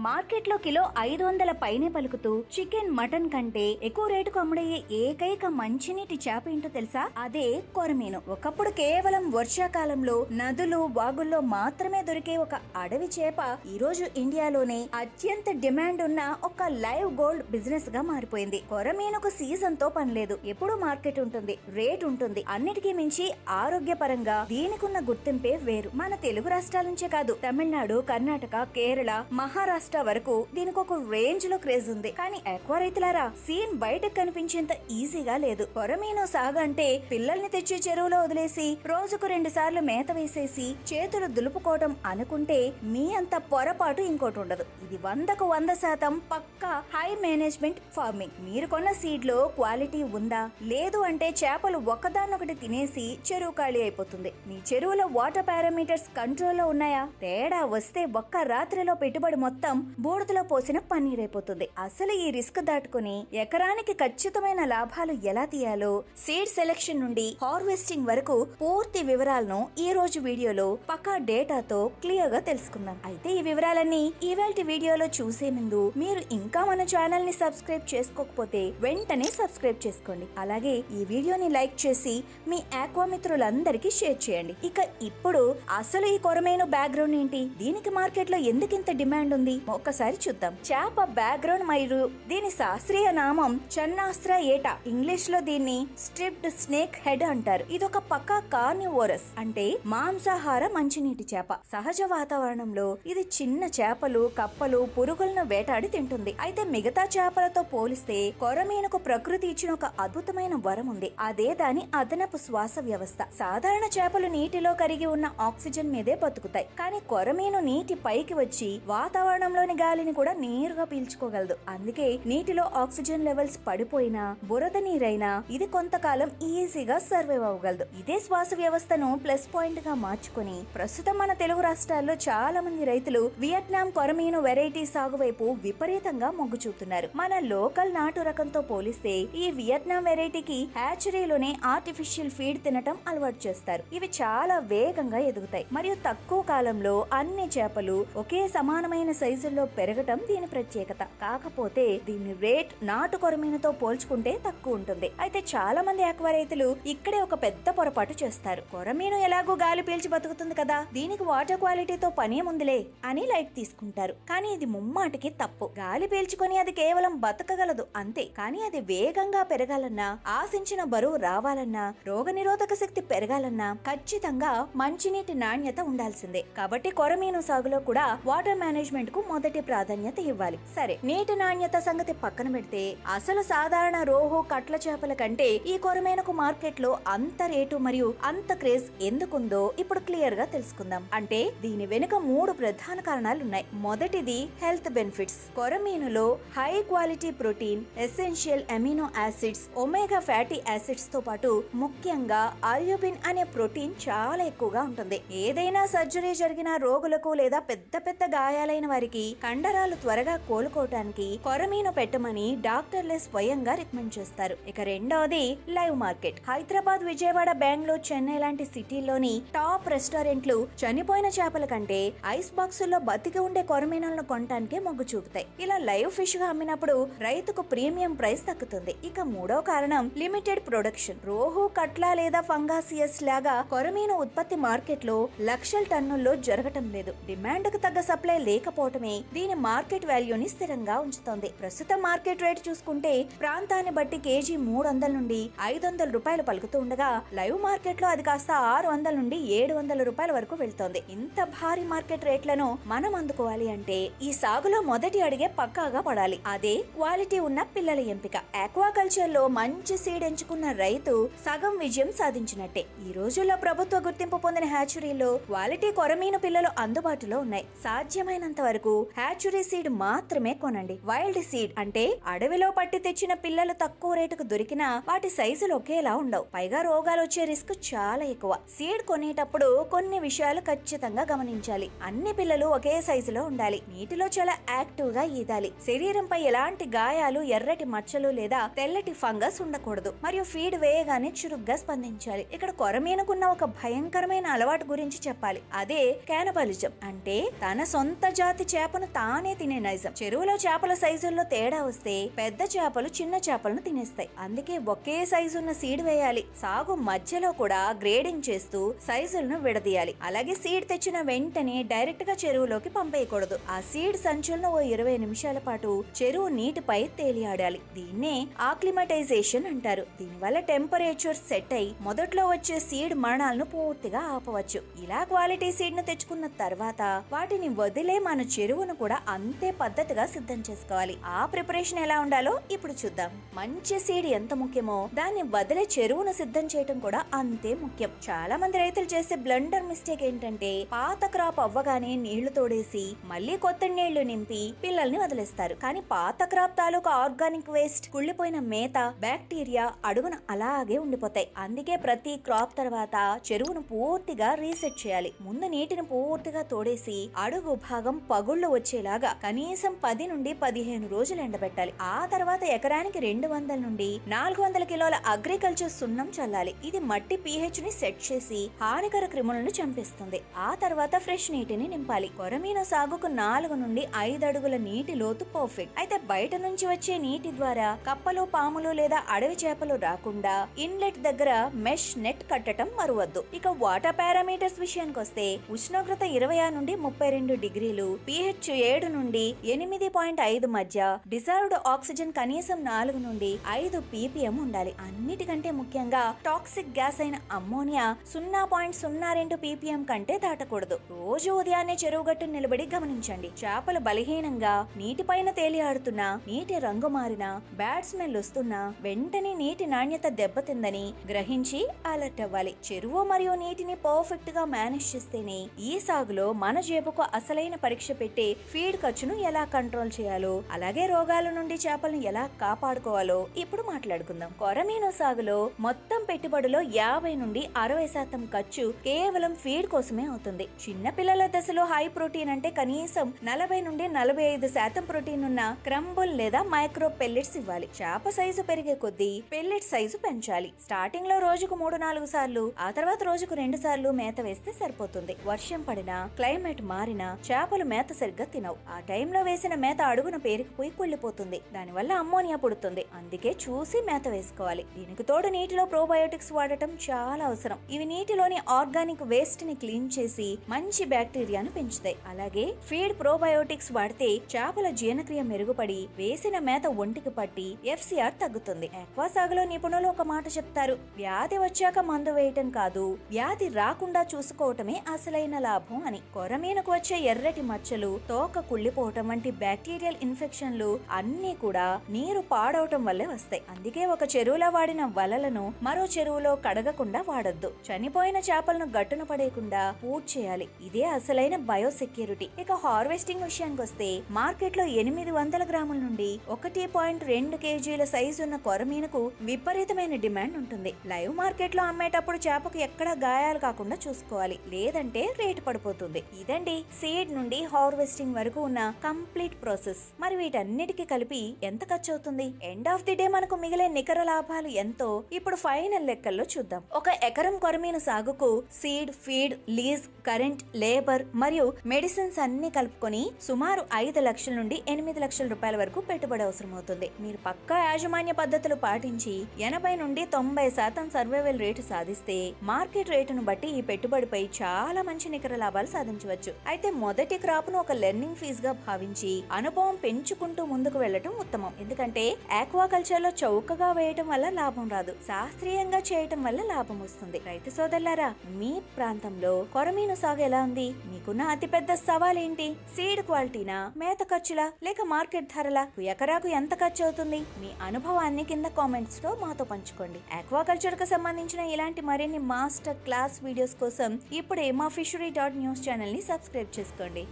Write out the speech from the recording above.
మార్కెట్లో కిలో 500 పైనే పలుకుతూ చికెన్ మటన్ కంటే ఎక్కువ రేటుకు అమ్ముడయ్యే ఏకైక మంచినీటి చేప ఏంటో తెలుసా? అదే కొరమీను. ఒకప్పుడు కేవలం వర్షాకాలంలో నదులు వాగుల్లో మాత్రమే దొరికే ఒక అడవి చేప ఈ రోజు ఇండియాలోనే అత్యంత డిమాండ్ ఉన్న ఒక లైవ్ గోల్డ్ బిజినెస్ గా మారిపోయింది. కొరమీనుకు సీజన్ తో పని లేదు, ఎప్పుడు మార్కెట్ ఉంటుంది, రేట్ ఉంటుంది. అన్నిటికీ మించి ఆరోగ్యపరంగా దీనికున్న గుర్తింపే వేరు. మన తెలుగు రాష్ట్రాల నుంచే కాదు, తమిళనాడు, కర్ణాటక, కేరళ, మహారాష్ట్ర వరకు దీనికి ఒక రేంజ్ లో క్రేజ్ ఉంది. కానీ ఎక్కువ రైతులారా, సీన్ బయటకు కనిపించేంత ఈజీగా లేదు. కొరమీను సాగు అంటే పిల్లల్ని తెచ్చి చెరువులో వదిలేసి రోజుకు 2 సార్లు మేత వేసేసి చేతులు దులుపుకోవడం అనుకుంటే మీ అంత పొరపాటు ఇంకోటి ఉండదు. ఇది 100కు 100% పక్కా హై మేనేజ్మెంట్ ఫార్మింగ్. మీరు కొన్న సీడ్ లో క్వాలిటీ ఉందా, లేదు అంటే చేపలు ఒకదానొకటి తినేసి చెరువు ఖాళీ అయిపోతుంది. మీ చెరువులో వాటర్ పారామీటర్స్ కంట్రోల్లో ఉన్నాయా? తేడా వస్తే ఒక్క రాత్రిలో పెట్టుబడి మొత్తం బూడిదలో పోసిన పన్నీరైపోతుంది. అసలు ఈ రిస్క్ దాటుకుని ఎకరానికి ఖచ్చితమైన లాభాలు ఎలా తీయాలో, సీడ్ సెలెక్షన్ నుండి హార్వెస్టింగ్ వరకు పూర్తి వివరాలను ఈ రోజు వీడియోలో పక్కా డేటాతో క్లియర్ గా తెలుసుకుందాం. అయితే ఈ వివరాలన్నీ ఇవాల్టి వీడియోలో చూసే ముందు మీరు ఇంకా మన ఛానల్ ని సబ్స్క్రైబ్ చేసుకోకపోతే వెంటనే సబ్స్క్రైబ్ చేసుకోండి. అలాగే ఈ వీడియోని లైక్ చేసి మీ ఆక్వా మిత్రులందరికీ షేర్ చేయండి. ఇక ఇప్పుడు అసలు ఈ కొరమీను బ్యాక్గ్రౌండ్ ఏంటి, దీనికి మార్కెట్ లో ఎందుకింత డిమాండ్ ఉంది ఒక్కసారి చూద్దాం. చేప బ్యాక్గ్రౌండ్ మరియు దీని శాస్త్రీయ నామం చన్నాస్త్ర ఏటా. ఇంగ్లీష్ లో దీన్ని స్ట్రిప్డ్ స్నేక్ హెడ్ అంటారు. ఇదొక పక్కా కార్నివోరస్ అంటే మాంసాహార మంచినీటి చేప. సహజ వాతావరణంలో ఇది చిన్న చేపలు, కప్పలు, పురుగులను వేటాడి తింటుంది. అయితే మిగతా చేపలతో పోలిస్తే కొరమీనుకు ప్రకృతి ఇచ్చిన ఒక అద్భుతమైన వరం ఉంది. అదే దాని అదనపు శ్వాస వ్యవస్థ. సాధారణ చేపలు నీటిలో కరిగి ఉన్న ఆక్సిజన్ మీదే బతుకుతాయి. కానీ కొరమీను నీటి పైకి వచ్చి వాతావరణంలోని గాలిని కూడా నేరుగా పీల్చుకోగలదు. అందుకే నీటిలో ఆక్సిజన్ లెవెల్స్ పడిపోయినా, బురద నీరైనా ఇది కొంతకాలం ఈజీగా సర్వైవ్ అవ్వగలదు. ఇదే శ్వాస వ్యవస్థను ప్లస్ పాయింట్ గా మార్చుకుని ప్రస్తుతం మన తెలుగు రాష్ట్రాల్లో చాలా మంది రైతులు వియత్నాం కొరమీను వెరైటీ సాగు వైపు విపరీతంగా మొగ్గు చూపుతున్నారు. మన లోకల్ నాటు రకంతో పోలిస్తే ఈ వియత్నాం వెరైటీకి హ్యాచరీలోనే ఆర్టిఫిషియల్ ఫీడ్ తినటం అలవాటు చేస్తారు. ఇవి చాలా వేగంగా ఎదుగుతాయి మరియు తక్కువ కాలంలో అన్ని చేపలు ఒకే సమానమైన సైజుల్లో పెరగటం దీని ప్రత్యేకత. కాకపోతే దీని రేట్ నాటు కొరమీనుతో పోల్చుకుంటే తక్కువ ఉంటుంది. అయితే చాలా మంది ఆక్వా రైతులు ఇక్కడే ఒక పెద్ద పొరపాటు చేస్తారు. కొరమీను ఎలాగో గాలి పీల్చి బతుకుతుంది కదా, దీనికి వాటర్ క్వాలిటీతో పనేముందిలే అని లైట్ తీసుకుంటారు. కానీ ఇది ముమ్మాటికి తప్పు. గాలి పీల్చుకొని అది కేవలం బతకగలదు అంతే. కానీ అది వేగంగా పెరగాలన్నా, ఆశించిన బరువు రావాలన్నా, రోగనిరోధక శక్తి పెరగాలన్నా ఖచ్చితంగా మంచినీటి నాణ్యత ఉండాల్సిందే. కాబట్టి కొరమీను సాగులో కూడా వాటర్ మేనేజ్మెంట్ కు మొదటి ప్రాధాన్యత ఇవ్వాలి. సరే, నీటి నాణ్యత సంగతి పక్కన పెడితే అసలు సాధారణ రోహు, కట్ల చేపల కంటే ఈ కొరమీనుకు మార్కెట్ లో అంత రేటు మరియు అంత క్రేజ్ ఎందుకుందో ఇప్పుడు క్లియర్ గా తెలుసుకుందాం. అంటే దీని వెనుక 3 ప్రధాన కారణాలు ఉన్నాయి. మొదటిది హెల్త్ బెనిఫిట్స్. కొరమీనులో high quality protein, essential amino acids, omega fatty acids తో పాటు ముఖ్యంగా అల్యూబిన్ అనే ప్రోటీన్ చాలా ఎక్కువగా ఉంటుంది. ఏదైనా సర్జరీ జరిగిన రోగులకు లేదా పెద్ద పెద్ద గాయాలైన వారికి కండరాలు త్వరగా కోలుకోవటానికి కొరమీను పెట్టమని డాక్టర్లే స్వయంగా రికమెండ్ చేస్తారు. ఇక రెండవది లైవ్ మార్కెట్. హైదరాబాద్, విజయవాడ, బెంగళూరు, చెన్నై లాంటి సిటీల్లోని టాప్ రెస్టారెంట్లు చనిపోయిన చేపల కంటే ఐస్ బాక్సుల్లో బతికి ఉండే కొరమీనులను కొనటానికే మొగ్గు చూపుతాయి. ఇలా లైవ్ ఫిష్ గా అమ్మినప్పుడు రైతుకు ప్రీమియం ప్రైస్ దక్కుతుంది. ఇక మూడో కారణం లిమిటెడ్ ప్రొడక్షన్. రోహు, కట్ల లేదా ఫంగాసియస్ లాగా కొరమీను ఉత్పత్తి మార్కెట్ లో లక్షల టన్నుల్లో జరగటం లేదు. డిమాండ్ కు తగ్గ సప్లై లేకపోవటమే దీని మార్కెట్ వాల్యూని స్థిరంగా ఉంచుతోంది. ప్రస్తుతం మార్కెట్ రేట్ చూసుకుంటే ప్రాంతాన్ని బట్టి కేజీ 300 నుండి 500 రూపాయలు పలుకుతూ ఉండగా లైవ్ మార్కెట్ లో అది కాస్త 600 నుండి 700 రూపాయల వరకు వెళ్తోంది. ఇంత భారీ మార్కెట్ రేట్లను మనం అందుకోవాలి అంటే ఈ సాగులో మొదటి అడిగే పక్కాగా పడాలి. అదే క్వాలిటీ ఉన్న పిల్లల ఎంపిక. ఆక్వాకల్చర్ లో మంచి సీడ్ ఎంచుకున్న రైతు సగం విజయం సాధించినట్టే. ఈ రోజుల్లో ప్రభుత్వ గుర్తింపు పొందిన హ్యాచరీలో క్వాలిటీ కొరమీను పిల్లలు అందుబాటులో ఉన్నాయి. సాధ్యమైనంత వరకు హ్యాచరీ సీడ్ మాత్రమే కొనండి. వైల్డ్ సీడ్ అంటే అడవిలో పట్టి తెచ్చిన పిల్లలు తక్కువ రేటుకు దొరికినా వాటి సైజులు ఒకేలా ఉండవు. పైగా రోగాలు వచ్చే రిస్క్ చాలా ఎక్కువ. సీడ్ కొనేటప్పుడు కొన్ని విషయాలు ఖచ్చితంగా గమనించాలి. అన్ని పిల్లలు ఒకే సైజులో ఉండాలి. నీటిలో చాలా యాక్టివ్ గా ఈదాలి. శరీరంపై ఎలాంటి గాయాలు, ఎర్రటి మచ్చలు లేదా తెల్లటి ఫంగస్ ఉండకూడదు. మరియు ఫీడ్ వేయగానే చురుగ్గా స్పందించాలి. ఇక్కడ కొరమీనుకున్న ఒక భయంకరమైన అలవాటు గురించి చెప్పాలి. అదే క్యానబలిజం. అంటే తన సొంత జాతి చేప చేపను తానే తినే నైజం. చెరువులో చేపల సైజుల్లో తేడా వస్తే పెద్ద చేపలు చిన్న చేపలను తినేస్తాయి. అందుకే ఒకే సైజున్న సీడ్ వేయాలి. సాగు మధ్యలో కూడా గ్రేడింగ్ చేస్తూ సైజులను విడదీయాలి. అలాగే సీడ్ తెచ్చిన వెంటనే డైరెక్ట్ గా చెరువులోకి పంపేయకూడదు. ఆ సీడ్ సంచులను ఓ 20 నిమిషాల పాటు చెరువు నీటిపై తేలియాడాలి. దీన్నే ఆక్లిమటైజేషన్ అంటారు. దీనివల్ల టెంపరేచర్ సెట్ అయి మొదట్లో వచ్చే సీడ్ మరణాలను పూర్తిగా ఆపవచ్చు. ఇలా క్వాలిటీ సీడ్ ను తెచ్చుకున్న తర్వాత వాటిని వదిలే మన చెరువును కూడా అంతే పద్ధతిగా సిద్ధం చేసుకోవాలి. ఆ ప్రిపరేషన్ ఎలా ఉండాలో ఇప్పుడు చూద్దాం. మంచి సీడ్ ఎంత ముఖ్యమో దాన్ని వదిలే చెరువును సిద్ధం చేయటం కూడా అంతే ముఖ్యం. చాలా మంది రైతులు చేసే బ్లండర్ మిస్టేక్ ఏంటంటే పాత క్రాప్ అవ్వగానే నీళ్లు తోడేసి మళ్ళీ కొత్త నీళ్లు నింపి పిల్లల్ని వదిలేస్తారు. కానీ పాత క్రాప్ తాలూకా ఆర్గానిక్ వేస్ట్, కుళ్ళిపోయిన మేత, బ్యాక్టీరియా అడుగున అలాగే ఉండిపోతాయి. అందుకే ప్రతి క్రాప్ తర్వాత చెరువును పూర్తిగా రీసెట్ చేయాలి. ముందు నీటిని పూర్తిగా తోడేసి అడుగు భాగం పగుళ్లు వచ్చేలాగా కనీసం 10 నుండి 15 రోజులు ఎండబెట్టాలి. ఆ తర్వాత ఎకరానికి 200 నుండి 400 కిలోల అగ్రికల్చర్ సున్నం చల్లాలి. ఇది మట్టి pH ని సెట్ చేసి హానికర క్రిములను చంపేస్తుంది. ఆ తర్వాత ఫ్రెష్ నీటిని నింపాలి. కొరమీను సాగుకు 4 నుండి 5 అడుగుల నీటి లోతు పర్ఫెక్ట్. అయితే బయట నుంచి వచ్చే నీటి ద్వారా కప్పలు, పాములు లేదా అడవి చేపలు రాకుండా ఇన్లెట్ దగ్గర మెష్ నెట్ కట్టడం మరువద్దు. ఇక వాటర్ పారామీటర్స్ విషయానికి వస్తే ఉష్ణోగ్రత 26 నుండి 32 డిగ్రీలు, pH 7 నుండి 8.5 మధ్య, డిజర్వ్డ్ ఆక్సిజన్ కనీసం 4 నుండి 5 ppm ఉండాలి. అన్నిటికంటే ముఖ్యంగా టాక్సిక్ గ్యాస్ అయిన అమ్మోనియా 0.02 ppm కంటే దాటకూడదు. రోజు ఉదయాన్నే చెరువు గట్టు నిలబడి గమనించండి. చేపలు బలహీనంగా నీటిపైన తేలియాడుతున్నా, నీటి రంగు మారినా, బ్యాడ్ స్మెల్ వస్తున్నా వెంటనే నీటి నాణ్యత దెబ్బతిందని గ్రహించి అలర్ట్ అవ్వాలి. చెరువు మరియు నీటిని పర్ఫెక్ట్ గా మేనేజ్ చేస్తేనే ఈ సాగులో మన జేబుకు అసలైన పరీక్ష పెట్టే ఫీడ్ ఖర్చును ఎలా కంట్రోల్ చేయాలో, అలాగే రోగాల నుండి చేపలను ఎలా కాపాడుకోవాలో ఇప్పుడు మాట్లాడుకుందాం. కొరమీను సాగులో మొత్తం పెట్టుబడిలో 50 నుండి 60% ఖర్చు కేవలం ఫీడ్ కోసమే అవుతుంది. చిన్న పిల్లల దశలో హై ప్రోటీన్ అంటే కనీసం 40 నుండి 45% ప్రోటీన్ ఉన్న క్రంబుల్ లేదా మైక్రో పెల్లెట్స్ ఇవ్వాలి. చేప సైజు పెరిగే కొద్దీ పెల్లెట్ సైజు పెంచాలి. స్టార్టింగ్ లో రోజుకు 3-4 సార్లు, ఆ తర్వాత రోజుకు 2 సార్లు మేత వేస్తే సరిపోతుంది. వర్షం పడినా, క్లైమేట్ మారినా చేపలు మేత సరిగ్గా తినవు. ఆ టైంలో వేసిన మేత అడుగున పేరుకుపోయి కుళ్ళిపోతుంది. దానివల్ల అమ్మోనియా పుడుతుంది. అందుకే చూసి మేత వేసుకోవాలి. దీనికి తోడు నీటిలో ప్రోబయోటిక్స్ వాడటం చాలా అవసరం. ఇవి నీటిలోని ఆర్గానిక్ వేస్ట్ ని క్లీన్ చేసి మంచి బ్యాక్టీరియాను పెంచుతాయి. అలాగే ఫీడ్ ప్రోబయోటిక్స్ వాడితే చేపల జీర్ణక్రియ మెరుగుపడి వేసిన మేత ఒంటికి పట్టి FCR తగ్గుతుంది. ఎక్వా సాగులో నిపుణులు ఒక మాట చెప్తారు: వ్యాధి వచ్చాక మందు వేయటం కాదు, వ్యాధి రాకుండా చూసుకోవటమే అసలైన లాభం అని. కొరమీనుకు వచ్చే ఎర్రటి మచ్చలు, తోక కుళ్ళిపోవటం వంటి బ్యాక్టీరియల్ ఇన్ఫెక్షన్లు అన్ని కూడా నీరు పాడవటం వల్లే వస్తాయి. అందుకే ఒక చెరువులో వాడిన వలలను మరో చెరువులో కడగకుండా వాడొద్దు. చనిపోయిన చేపలను గట్టున పడేయకుండా పూర్తి చేయాలి. ఇదే అసలైన బయోసెక్యూరిటీ. ఇక హార్వెస్టింగ్ విషయానికి వస్తే మార్కెట్ లో 800 గ్రాముల నుండి 1.2 కేజీల సైజు ఉన్న కొరమీనుకు విపరీతమైన డిమాండ్ ఉంటుంది. లైవ్ మార్కెట్ లో అమ్మేటప్పుడు చేపకు ఎక్కడా గాయాలు కాకుండా చూసుకోవాలి, లేదంటే రేటు పడిపోతుంది. ఇదండి సీడ్ నుండి హార్వెస్టింగ్ వరకు ఉన్న కంప్లీట్ ప్రాసెస్. మరి వీటన్నిటికీ కలిపి ఎంత ఖర్చు అవుతుంది? ఎండ్ ఆఫ్ ది డే మనకు మిగిలే నికర లాభాలు ఎంతో ఇప్పుడు ఫైనల్ లెక్కల్లో చూద్దాం. ఒక ఎకరం కొరమీను సాగుకు seed, feed, lease, current, labour మరియు మెడిసిన్స్ అన్ని కలుపుకొని సుమారు 5 లక్షల నుండి 8 లక్షల రూపాయల వరకు పెట్టుబడి అవసరం అవుతుంది. మీరు పక్కా యాజమాన్య పద్ధతులు పాటించి 80 నుండి 90% సర్వైవల్ రేటు సాధిస్తే మార్కెట్ రేటును బట్టి ఈ పెట్టుబడిపై చాలా మంచి నికర లాభాలు సాధించవచ్చు. అయితే మొదటి క్రాప్ ను ఒక లెర్నింగ్ ఫీజ్ గా భావించి అనుభవం పెంచుకుంటూ ముందుకు వెళ్లడం ఉత్తమం. ఎందుకంటే ఆక్వాకల్చర్ లో చౌకగా వేయటం వల్ల లాభం రాదు, శాస్త్రీయంగా చేయటం వల్ల లాభం వస్తుంది. రైతు సోదరులారా, మీ ప్రాంతంలో కొరమీను సాగు ఎలా ఉంది? మీకున్న అతిపెద్ద సవాల్ ఏంటి? సీడ్ క్వాలిటీనా, మేత ఖర్చులా, లేక మార్కెట్ ధరలా? ఎకరాకు ఎంత ఖర్చు అవుతుంది? మీ అనుభవాన్ని కింద కామెంట్స్ లో మాతో పంచుకోండి. ఆక్వాకల్చర్ కు సంబంధించిన ఇలాంటి మరిన్ని మాస్టర్ క్లాస్ వీడియోస్ కోసం ఇప్పుడే మా fishery.news ఛానల్ ని సబ్స్క్రైబ్ చేసుకోండి.